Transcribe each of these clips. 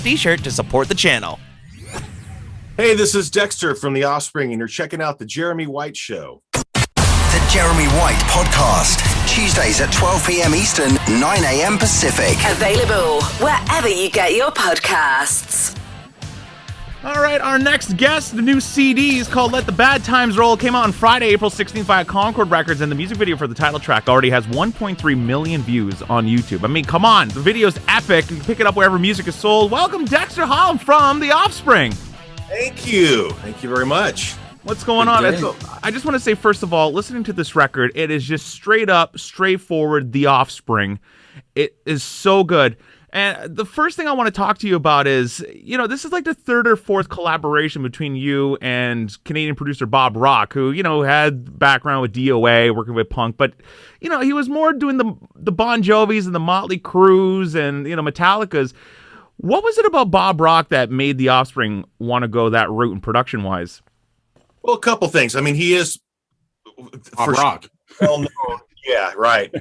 t-shirt to support the channel. Hey, this is Dexter from the Offspring, and you're checking out The Jeremy White Show. The Jeremy White Podcast. Tuesdays at 12 p.m. Eastern, 9 a.m. Pacific. Available wherever you get your podcasts. All right, our next guest, the new CD is called Let the Bad Times Roll. It came out on Friday, April 16th via Concord Records, and the music video for the title track already has 1.3 million views on YouTube. I mean, come on, the video's epic. You can pick it up wherever music is sold. Welcome, Dexter Holland from The Offspring. Thank you. Thank you very much. What's going on? So, I just want to say, first of all, listening to this record, it is just straight up, straightforward The Offspring. It is so good. And the first thing I want to talk to you about is, you know, this is like the third or fourth collaboration between you and Canadian producer Bob Rock, who, you know, had background with DOA, working with punk, but, you know, he was more doing the Bon Jovis and the Motley Crues and, you know, Metallica's. What was it about Bob Rock that made The Offspring want to go that route in production-wise? Well, a couple things. I mean, he is Bob Rock. Well known. Yeah, right.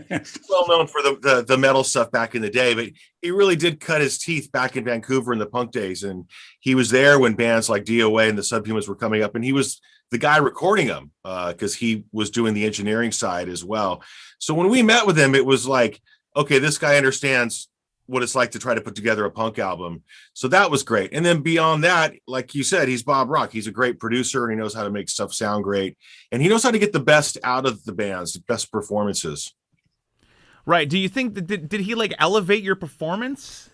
Well known for the metal stuff back in the day, but he really did cut his teeth back in Vancouver in the punk days. And he was there when bands like DOA and the Subhumans were coming up, and he was the guy recording them because he was doing the engineering side as well. So when we met with him, it was like, okay, this guy understands what it's like to try to put together a punk album. So that was great. And then beyond that, like you said, he's Bob Rock. He's a great producer, and he knows how to make stuff sound great. And he knows how to get the best out of the bands, the best performances. Right. Do you think that did he like elevate your performance?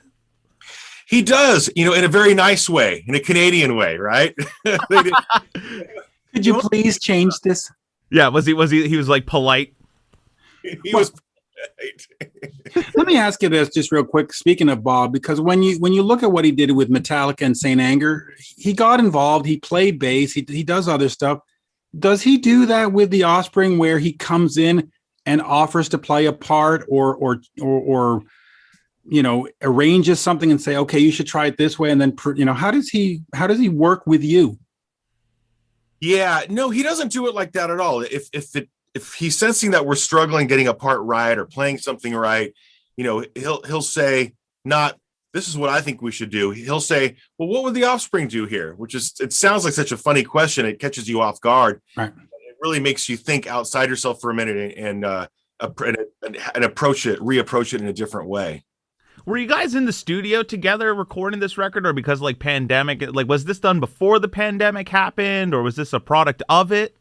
He does, you know, in a very nice way, in a Canadian way, right? Could you please change this? Yeah, he was like polite. He was Let me ask you this just real quick. Speaking of Bob, because when you look at what he did with Metallica and Saint Anger, he got involved. He played bass. He does other stuff. Does he do that with The Offspring, where he comes in and offers to play a part, or you know, arranges something and say, okay, you should try it this way, and then you know, how does he work with you? Yeah, no, he doesn't do it like that at all. If he's sensing that we're struggling getting a part right or playing something right, you know, he'll say, not, this is what I think we should do. He'll say, well, what would The Offspring do here? Which is, it sounds like such a funny question. It catches you off guard. Right. It really makes you think outside yourself for a minute and reapproach it in a different way. Were you guys in the studio together recording this record, or because like pandemic, like was this done before the pandemic happened, or was this a product of it?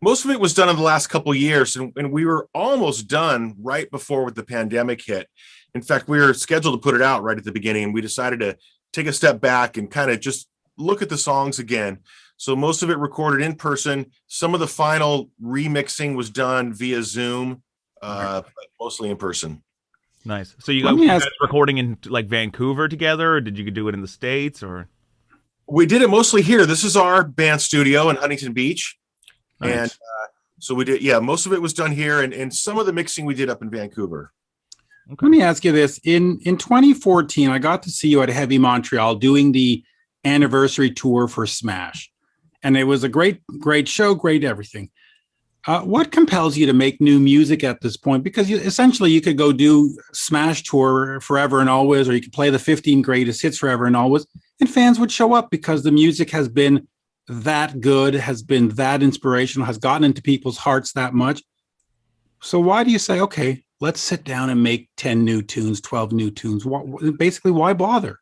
Most of it was done in the last couple of years, and we were almost done right before the pandemic hit. In fact, we were scheduled to put it out right at the beginning, and we decided to take a step back and kind of just look at the songs again. So most of it recorded in person. Some of the final remixing was done via Zoom, but mostly in person. Nice. So you guys recording in like Vancouver together, or did you do it in the States, or? We did it mostly here. This is our band studio in Huntington Beach. Nice. And so we did, most of it was done here, and some of the mixing we did up in Vancouver. Okay. Let me ask you this. In 2014, I got to see you at Heavy Montreal doing the anniversary tour for Smash. And it was a great show, great everything. What compels you to make new music at this point? Because essentially you could go do Smash tour forever and always, or you could play the 15 greatest hits forever and always, and fans would show up because the music has been that good, has been that inspirational, has gotten into people's hearts that much. So why do you say, okay, let's sit down and make 10 new tunes, 12 new tunes? Basically, why bother?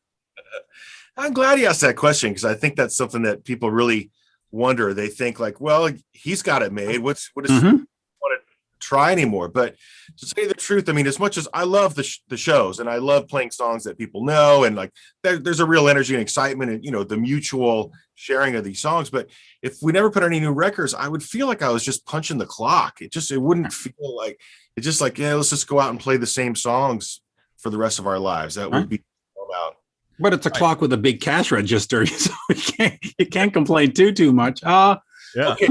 I'm glad you asked that question, because I think that's something that people really wonder. They think like, well, he's got it made. What does he want to try anymore? But to say the truth, I mean, as much as I love the shows and I love playing songs that people know, and like there's a real energy and excitement and, you know, the mutual sharing of these songs. But if we never put any new records, I would feel like I was just punching the clock. It wouldn't feel like, it's just like, yeah, let's just go out and play the same songs for the rest of our lives. That would be about. But it's a clock with a big cash register, so you can't complain too much. Yeah. Okay,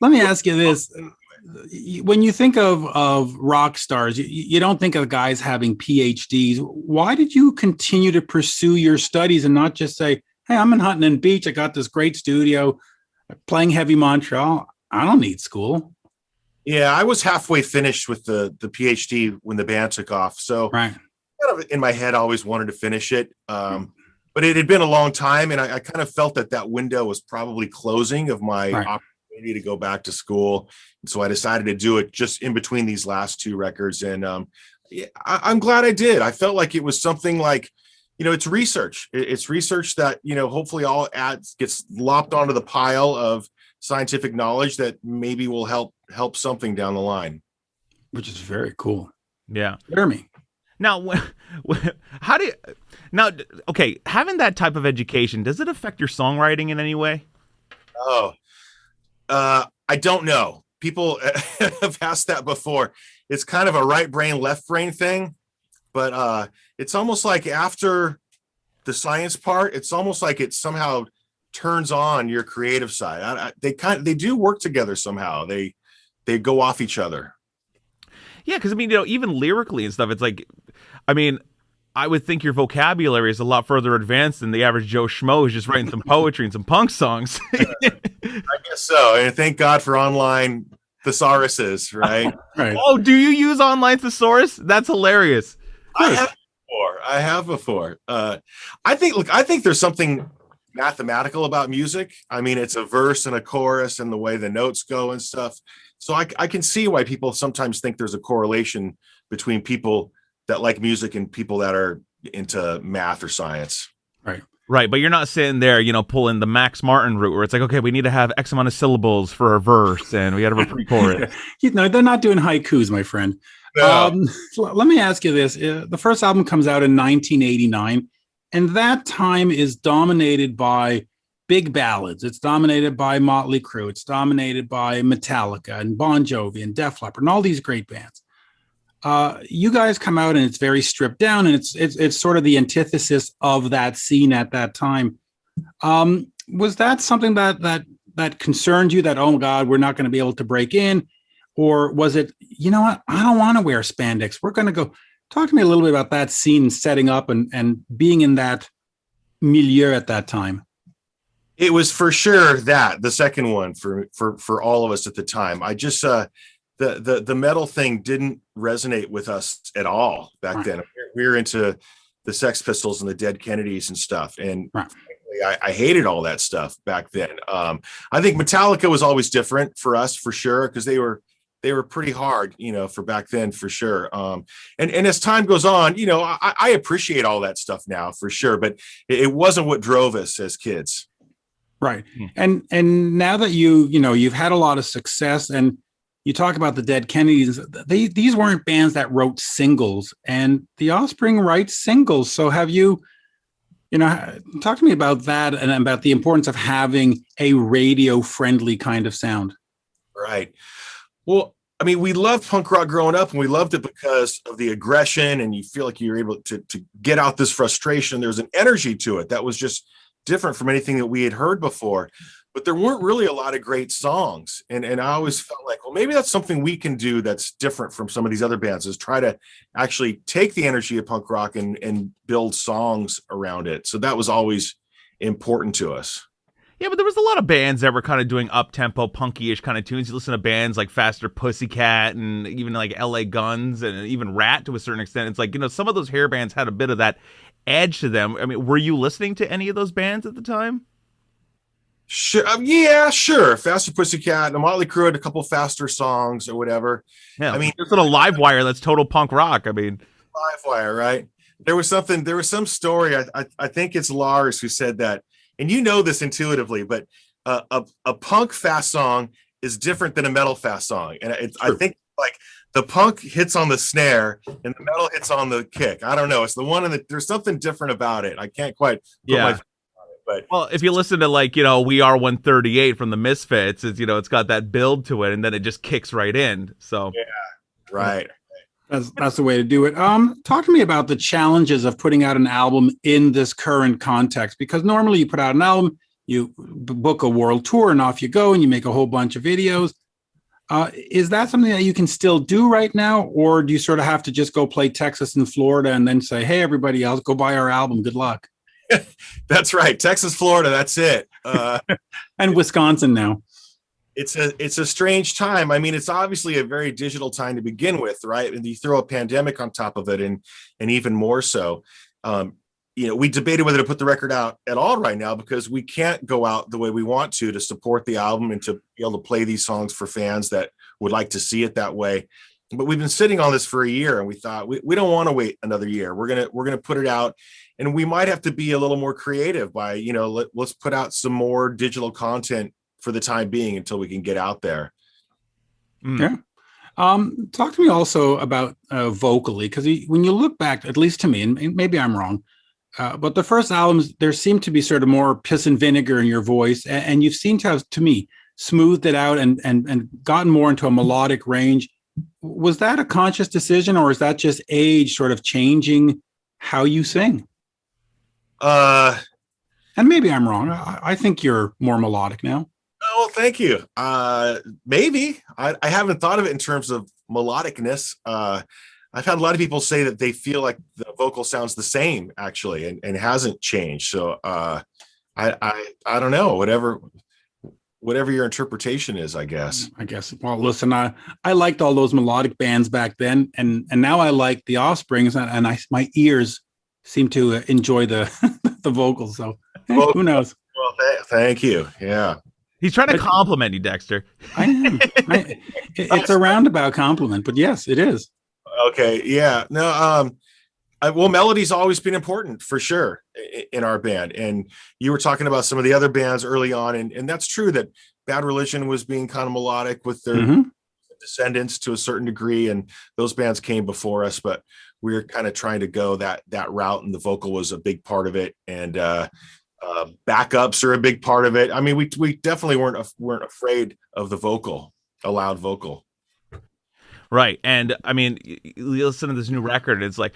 let me ask you this: when you think of rock stars, you don't think of guys having PhDs. Why did you continue to pursue your studies and not just say, "Hey, I'm in Huntington Beach. I got this great studio, playing Heavy Montreal. I don't need school." Yeah, I was halfway finished with the PhD when the band took off, so right. Kind of in my head, I always wanted to finish it. but it had been a long time, and I kind of felt that window was probably closing of my opportunity to go back to school. And so I decided to do it just in between these last two records. And I'm glad I did. I felt like it was something like, it's research. It's research that, hopefully all gets lopped onto the pile of scientific knowledge that maybe will help something down the line. Which is very cool. Yeah. Jeremy. Now, okay, having that type of education, does it affect your songwriting in any way? Oh, I don't know. People have asked that before. It's kind of a right brain, left brain thing, but it's almost like after the science part, it's almost like it somehow turns on your creative side. They do work together somehow. They go off each other. Yeah, because even lyrically and stuff, it's like, I would think your vocabulary is a lot further advanced than the average Joe Schmo who's just writing some poetry and some punk songs. I guess so. And thank God for online thesauruses, right? Right. Oh, do you use online thesaurus? That's hilarious. I have before. I think there's something mathematical about music. It's a verse and a chorus and the way the notes go and stuff. So I can see why people sometimes think there's a correlation between people that like music and people that are into math or science. Right, but you're not sitting there, pulling the Max Martin route where it's like, okay, we need to have X amount of syllables for a verse and we got to have a pre-chorus. They're not doing haikus, my friend. No. Let me ask you this. The first album comes out in 1989, and that time is dominated by big ballads. It's dominated by Motley Crue. It's dominated by Metallica and Bon Jovi and Def Leppard and all these great bands. You guys come out and it's very stripped down, and it's sort of the antithesis of that scene at that time. Was that something that concerned you, that, oh my God, we're not going to be able to break in? Or was it, you know what, I don't want to wear spandex. We're going to go. Talk to me a little bit about that scene, setting up and being in that milieu at that time. It was for sure the second one for all of us at the time. I just the metal thing didn't resonate with us at all back then. We were into the Sex Pistols and the Dead Kennedys and stuff, and I hated all that stuff back then. I think Metallica was always different for us, for sure, because they were pretty hard, for back then, for sure. And as time goes on, I appreciate all that stuff now, for sure, but it wasn't what drove us as kids. Right. And now that you've had a lot of success, and you talk about the Dead Kennedys, these weren't bands that wrote singles, and the Offspring writes singles. So have you talk to me about that and about the importance of having a radio friendly kind of sound. Right. Well, we loved punk rock growing up, and we loved it because of the aggression, and you feel like you're able to get out this frustration. There's an energy to it that was just different from anything that we had heard before, but there weren't really a lot of great songs. And I always felt like, well, maybe that's something we can do that's different from some of these other bands, is try to actually take the energy of punk rock and build songs around it. So that was always important to us. Yeah, but there was a lot of bands that were kind of doing up-tempo, punky-ish kind of tunes. You listen to bands like Faster Pussycat and even like LA Guns and even Rat to a certain extent. It's like, some of those hair bands had a bit of that edge to them. Were you listening to any of those bands at the time? Sure. Yeah, sure. Faster Pussycat and Motley Crue had a couple faster songs or whatever. Yeah, just little Livewire, that's total punk rock. Livewire, right? There was some story. I think it's Lars who said that, and this intuitively, but a punk fast song is different than a metal fast song. And I think like the punk hits on the snare and the metal hits on the kick. I don't know. It's the one there's something different about it. I can't quite put my finger on it, but well, if you listen to We Are 138 from the Misfits, it's got that build to it, and then it just kicks right in. So yeah, right. That's the way to do it. Talk to me about the challenges of putting out an album in this current context, because normally you put out an album, you book a world tour, and off you go, and you make a whole bunch of videos. Is that something that you can still do right now, or do you sort of have to just go play Texas and Florida and then say, hey, everybody else, go buy our album. Good luck. That's right. Texas, Florida. That's it. And Wisconsin now. It's a strange time. It's obviously a very digital time to begin with, right? And you throw a pandemic on top of it, and even more so. we debated whether to put the record out at all right now, because we can't go out the way we want to support the album and to be able to play these songs for fans that would like to see it that way. But we've been sitting on this for a year, and we thought we don't want to wait another year. We're gonna put it out, and we might have to be a little more creative by let's put out some more digital content for the time being until we can get out there. Yeah. Talk to me also about vocally, because when you look back, at least to me, and maybe I'm wrong, but the first albums, there seemed to be sort of more piss and vinegar in your voice, and you seem to have, to me, smoothed it out and gotten more into a melodic range. Was that a conscious decision, or is that just age sort of changing how you sing? And maybe I'm wrong. I think you're more melodic now. Oh, thank you. Maybe I haven't thought of it in terms of melodicness. I've had a lot of people say that they feel like the vocal sounds the same actually, and hasn't changed. So I don't know, whatever your interpretation is, I guess. Well, listen, I liked all those melodic bands back then, and now I like the Offspring, and my ears seem to enjoy the the vocals. So who knows? Well, thank you. Yeah. He's trying to compliment you, Dexter. I am. It's a roundabout compliment, but yes, it is. Okay. Yeah. No. Well, melody's always been important for sure in our band. And you were talking about some of the other bands early on, and that's true that Bad Religion was being kind of melodic with their descendants to a certain degree, and those bands came before us, but we were kind of trying to go that route, and the vocal was a big part of it. And backups are a big part of it. I mean, we definitely weren't afraid of the vocal, a loud vocal. Right. And I mean, you listen to this new record, it's like,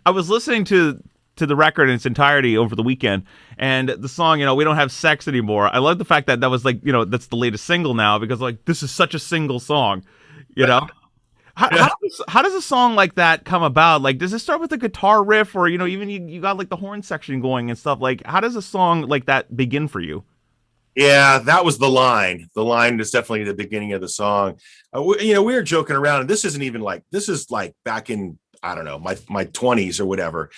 I was listening to the record in its entirety over the weekend, and the song, We Don't Have Sex Anymore. I love the fact that was like, that's the latest single now, because like, this is such a single song, How does a song like that come about? Like, does it start with a guitar riff, or, even you got like the horn section going and stuff? Like, how does a song like that begin for you? Yeah, that was the line. The line is definitely the beginning of the song. We were joking around, and this is like back in, I don't know, my 20s or whatever.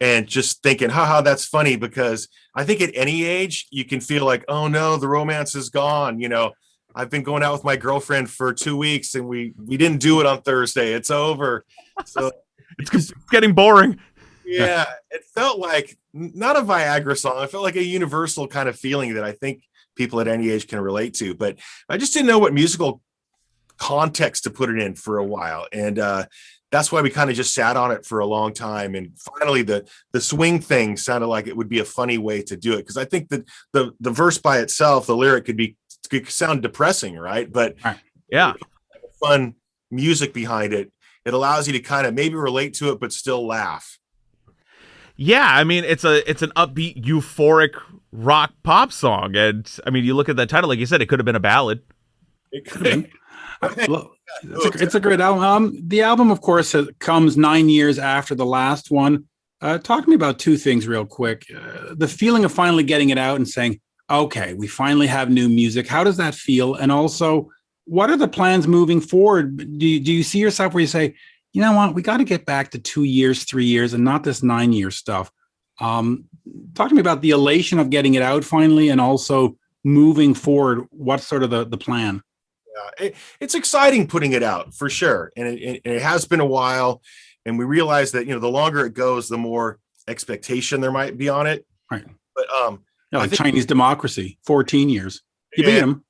And just thinking, haha, that's funny, because I think at any age you can feel like, oh no, the romance is gone. I've been going out with my girlfriend for 2 weeks, and we didn't do it on Thursday. It's over. So it's getting boring. Yeah, it felt like not a Viagra song. It felt like a universal kind of feeling that I think people at any age can relate to. But I just didn't know what musical context to put it in for a while, and that's why we kind of just sat on it for a long time. And finally, the swing thing sounded like it would be a funny way to do it, because I think that the verse by itself, the lyric could sound depressing, right? But yeah, fun music behind it. It allows you to kind of maybe relate to it, but still laugh. Yeah, I mean, it's an upbeat, euphoric rock pop song, and I mean, you look at that title, like you said, it could have been a ballad. It could have been. Well, it's a great album. The album, of course, comes 9 years after the last one. Talk to me about two things real quick. The feeling of finally getting it out and saying, okay, we finally have new music. How does that feel? And also, what are the plans moving forward? Do you see yourself where you say, you know what, we got to get back to 2 years, 3 years, and not this 9 year stuff? Talk to me about the elation of getting it out finally, and also moving forward. What's sort of the plan? Yeah, it's exciting putting it out for sure. And it has been a while. And we realize that, the longer it goes, the more expectation there might be on it. Right. But like Chinese democracy, 14 years. You beat them.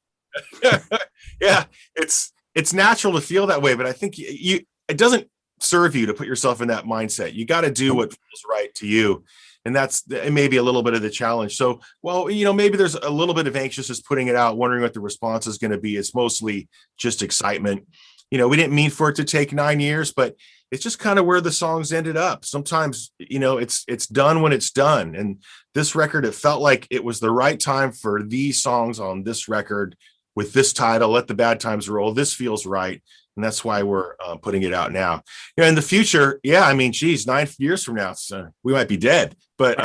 Yeah, it's natural to feel that way, but I think it doesn't serve you to put yourself in that mindset. You got to do what feels right to you. And that's maybe a little bit of the challenge. So, well, maybe there's a little bit of anxiousness putting it out, wondering what the response is going to be. It's mostly just excitement. We didn't mean for it to take 9 years, but it's just kind of where the songs ended up. Sometimes, it's done when it's done. And this record, it felt like it was the right time for these songs on this record with this title, Let the Bad Times Roll. This feels right. And that's why we're putting it out now. In the future, yeah, I mean, geez, 9 years from now, we might be dead. But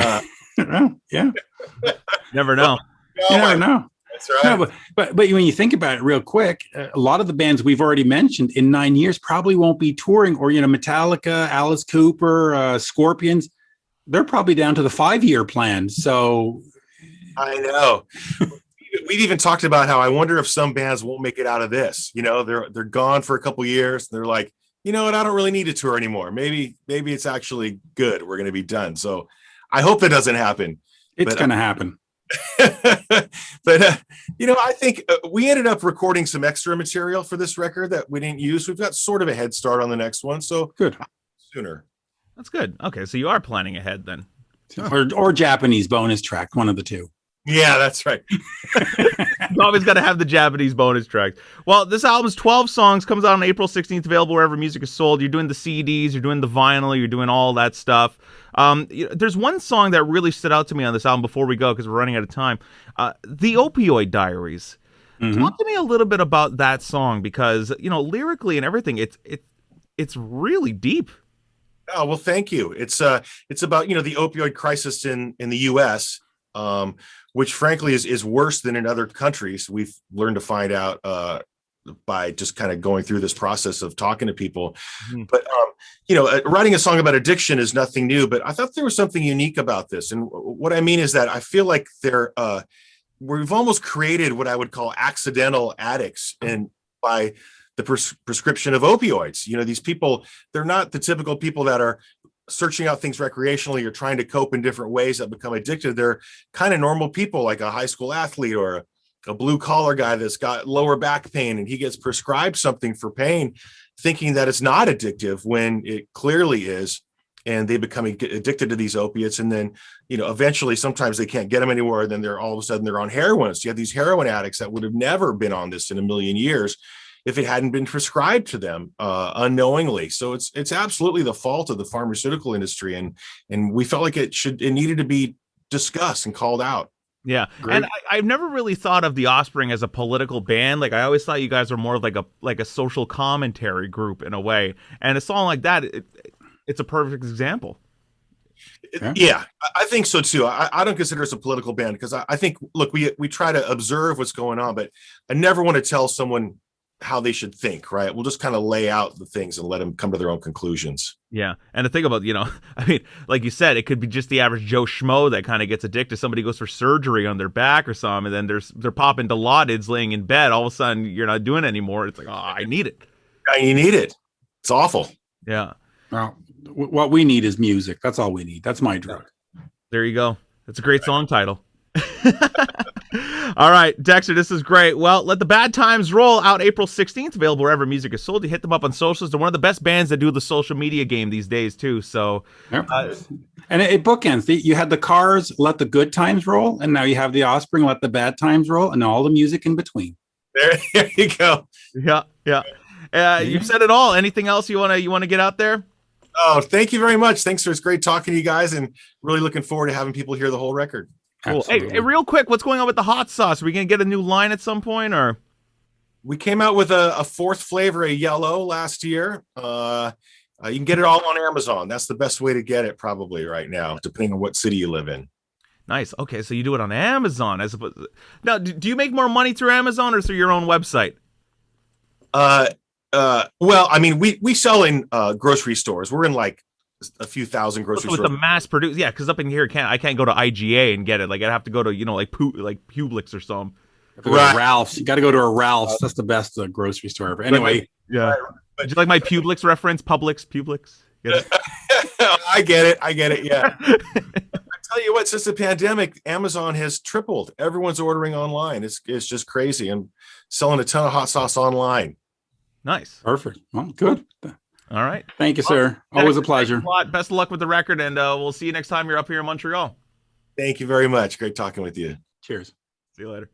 yeah, never know. You never know. That's right. No, but when you think about it real quick, a lot of the bands we've already mentioned in 9 years probably won't be touring, or Metallica, Alice Cooper, Scorpions. they're probably down to the 5-year plan. So I know. We've even talked about how I wonder if some bands won't make it out of this. They're gone for a couple years. They're like, you know what? I don't really need a tour anymore. Maybe it's actually good. We're going to be done. So I hope that doesn't happen. It's going to happen. But I think we ended up recording some extra material for this record that we didn't use. We've got sort of a head start on the next one. So good. Sooner. That's good. Okay, so you are planning ahead then. Or Japanese bonus track, one of the two. Yeah, that's right. You always got to have the Japanese bonus tracks. Well, this album's 12 songs, comes out on April 16th, available wherever music is sold. You're doing the CDs, you're doing the vinyl, you're doing all that stuff. There's one song that really stood out to me on this album before we go, because we're running out of time. The Opioid Diaries. Mm-hmm. Talk to me a little bit about that song, because, lyrically and everything, it's really deep. Oh, well, thank you. It's about, the opioid crisis in the U.S., which frankly is worse than in other countries. We've learned to find out by just kind of going through this process of talking to people. Mm-hmm. But, writing a song about addiction is nothing new, but I thought there was something unique about this. And what I mean is that I feel like we've almost created what I would call accidental addicts by the prescription of opioids. These people, they're not the typical people that are searching out things recreationally or trying to cope in different ways that become addicted. They're kind of normal people, like a high school athlete or a blue collar guy that's got lower back pain, and he gets prescribed something for pain thinking that it's not addictive when it clearly is. And they become addicted to these opiates. And then, eventually sometimes they can't get them anymore. And then they're all of a sudden they're on heroin. So you have these heroin addicts that would have never been on this in a million years if it hadn't been prescribed to them unknowingly. So it's absolutely the fault of the pharmaceutical industry. And we felt like it needed to be discussed and called out. Yeah. Great. And I've never really thought of the Offspring as a political band. Like, I always thought you guys were more of like a social commentary group in a way. And a song like that, it's a perfect example. Yeah, I think so too. I don't consider us a political band because I think, look, we try to observe what's going on, but I never want to tell someone how they should think, right? We'll just kind of lay out the things and let them come to their own conclusions. Yeah. And the thing about, like you said, it could be just the average Joe Schmo that kind of gets addicted. Somebody goes for surgery on their back or something, and then they're popping Dilaudid's laying in bed. All of a sudden, you're not doing it anymore. It's like, oh, I need it. You need it. It's awful. Yeah. Well, what we need is music. That's all we need. That's my drug. There you go. That's a great song title. All right, Dexter, this is great. Well, Let the Bad Times Roll, out April 16th, available wherever music is sold. You hit them up on socials. They're one of the best bands that do the social media game these days, too. So, yep. And it bookends. You had the Cars, Let the Good Times Roll, and now you have the Offspring, Let the Bad Times Roll, and all the music in between. There you go. Yeah. You've said it all. Anything else you want to get out there? Oh, thank you very much. Thanks. It's great talking to you guys, and really looking forward to having people hear the whole record. Cool. Hey, real quick, what's going on with the hot sauce? Are we going to get a new line at some point, or? We came out with a fourth flavor, a yellow, last year. You can get it all on Amazon. That's the best way to get it probably right now, depending on what city you live in. Nice. Okay, so you do it on Amazon as opposed. Now, do you make more money through Amazon or through your own website? Well, I mean, we sell in grocery stores. We're in like a few thousand grocery stores. With the mass produced, yeah, because up in here, I can't go to IGA and get it. Like, I'd have to go to like Publix or something. Right. Ralph's. You got to go to a Ralph's. That's the best grocery store ever. Anyway, yeah. Did you like my Publix reference? Publix. Get it? I get it. Yeah. I tell you what, since the pandemic, Amazon has tripled. Everyone's ordering online. It's just crazy. I'm selling a ton of hot sauce online. Nice. Perfect. Well, good. All right. Thank you, sir. Always a pleasure. Best of luck with the record, and we'll see you next time you're up here in Montreal. Thank you very much. Great talking with you. Cheers. See you later.